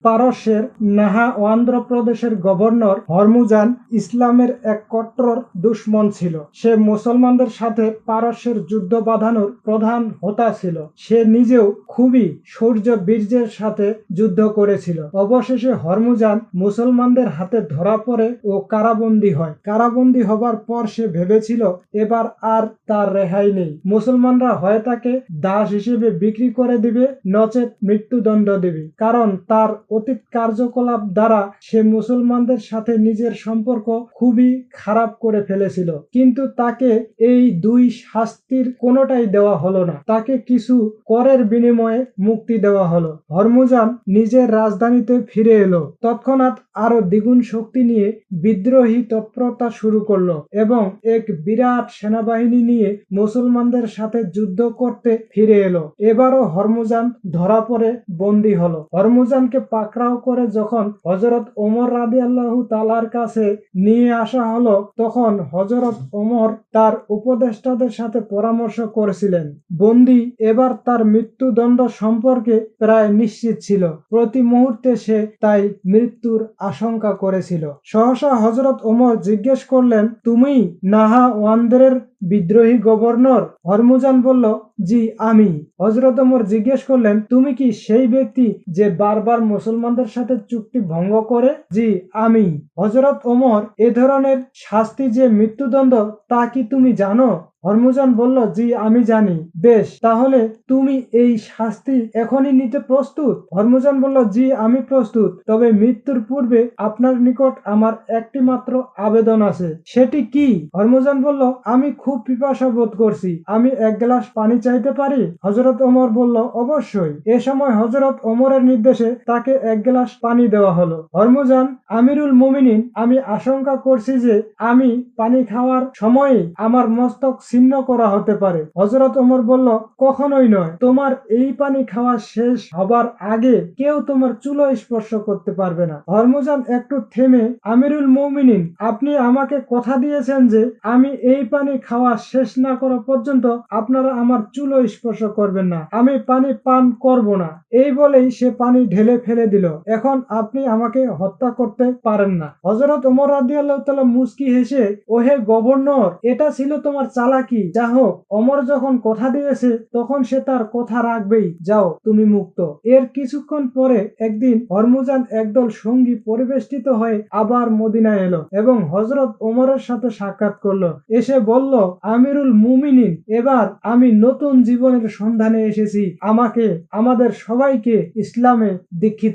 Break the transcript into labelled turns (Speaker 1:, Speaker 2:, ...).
Speaker 1: পারস্যের নাহা ও অন্ধ্রপ্রদেশের governor Hormuzan ইসলামের এক কট্টর দুশমন ছিল। সে মুসলমানদের সাথে পারস্যের যুদ্ধ বাঁধানোর প্রধান হোতা ছিল। সে নিজেও খুবই শৌর্য বীর্যের সাথে যুদ্ধ করেছিল। অবশেষে হরমুজান মুসলমানদের হাতে ধরা পড়ে ও কারাবন্দী হয়। কারাবন্দী হবার পর সে ভেবেছিল এবার আর তার রেহাই নেই। মুসলমানরা হয় তাকে দাস হিসেবে বিক্রি করে দিবে, নচেত মৃত্যুদণ্ড দেবে। কারণ তার অতীত কার্যকলাপ দ্বারা সে মুসলমানদের সাথে নিজের সম্পর্ক খুবই খারাপ করে ফেলেছিল। কিন্তু তাকে এই দুই শাস্তির কোনোটাই দেওয়া হলো না। তাকে কিছু করের বিনিময়ে মুক্তি দেওয়া হলো। হরমুজান নিজের রাজধানীতে ফিরে এলো। তৎক্ষণাৎ আরো দ্বিগুণ শক্তি নিয়ে বিদ্রোহী তৎপরতা শুরু করলো এবং এক বিরাট সেনাবাহিনী নিয়ে মুসলমানদের সাথে যুদ্ধ করতে ফিরে এলো। এবারও হরমুজান ধরা পড়ে বন্দী হলো। হরমুজানকে পাকড়াও করে যখন হযরত ওমর রাদিয়াল্লাহু তাআলার কাছে নিয়ে আসা হলো, তখন হযরত ওমর তার উপদেষ্টাদের সাথে পরামর্শ করেছিলেন। বন্দী এবার তার মৃত্যুদণ্ড সম্পর্কে প্রায় নিশ্চিত ছিল। প্রতি মুহূর্তে সে তাই মৃত্যুর আশঙ্কা করেছিল। সহসা হযরত ওমর জিজ্ঞেস করলেন, তুমি নাহা ওয়ান্দের বিদ্রোহী গভর্নর? হরমুজান বলল, জি আমি। হযরত ওমর জিজ্ঞেস করলেন, তুমি কি সেই ব্যক্তি যে বারবার মুসলমানদের সাথে চুক্তি ভঙ্গ করে? জি আমি। হযরত ওমর, এ ধরনের শাস্তি যে মৃত্যুদণ্ড তা কি তুমি জানো? হরমুজান বলল, জি আমি জানি। বেশ, তাহলে তুমি এই শাস্তি এখনই নিতে প্রস্তুত? হরমুজান বলল, জি আমি প্রস্তুত। তবে মৃত্যুর পূর্বে আপনার নিকট আমার একটি মাত্র আবেদন আছে। সেটি কি? হরমুজান বলল, আমি খুব পিপাসা বোধ করছি, আমি এক গ্লাস পানি চাইতে পারি? হযরত ওমর বলল, অবশ্যই। এ সময় হযরত ওমরের নির্দেশে তাকে এক গ্লাস পানি দেওয়া হলো। হরমুজান, আমিরুল মুমিনিন, আমি আশঙ্কা করছি যে আমি পানি খাওয়ার সময়ে আমার মস্তক ছিন্ন করা হতে পারে। হযরত ওমর বলল, কখনোই নয়। তোমার এই পানি খাওয়া শেষ হবার আগে কেউ তোমার চুলো স্পর্শ করতে পারবে না। হরমুজান একটু থেমে, আমিরুল মুমিনিন, আপনি আমাকে কথা দিয়েছেন যে আমি এই পানি খাওয়া শেষ না করা পর্যন্ত আপনারা আমার চুলো স্পর্শ করবেন না। আমি পানি পান করব না। এই বলেই সে পানি ঢেলে ফেলে দিল। এখন আপনি আমাকে হত্যা করতে পারেন না। হযরত ওমর রাদিয়াল্লাহু তাআলা মুচকি হেসে, ওহে গভর্নর, এটা ছিল তোমার চালাকি। যা হোক, ওমর যখন কথা দিয়েছে তখন সে তার কথা রাখবেই। যাও, তুমি মুক্ত। এর কিছুক্ষণ পরে একদিন হরমুজান একদল সঙ্গী পরিবেষ্টিত হয়ে আবার মদিনায় এলো এবং হযরত ওমরের সাথে সাক্ষাৎ করলো। এসে বলল, আমিরুল মুমিনিন, এবার আমি নতুন জীবনের সন্ধানে এসেছি। আমাকে, আমাদের সবাইকে ইসলামে দীক্ষিত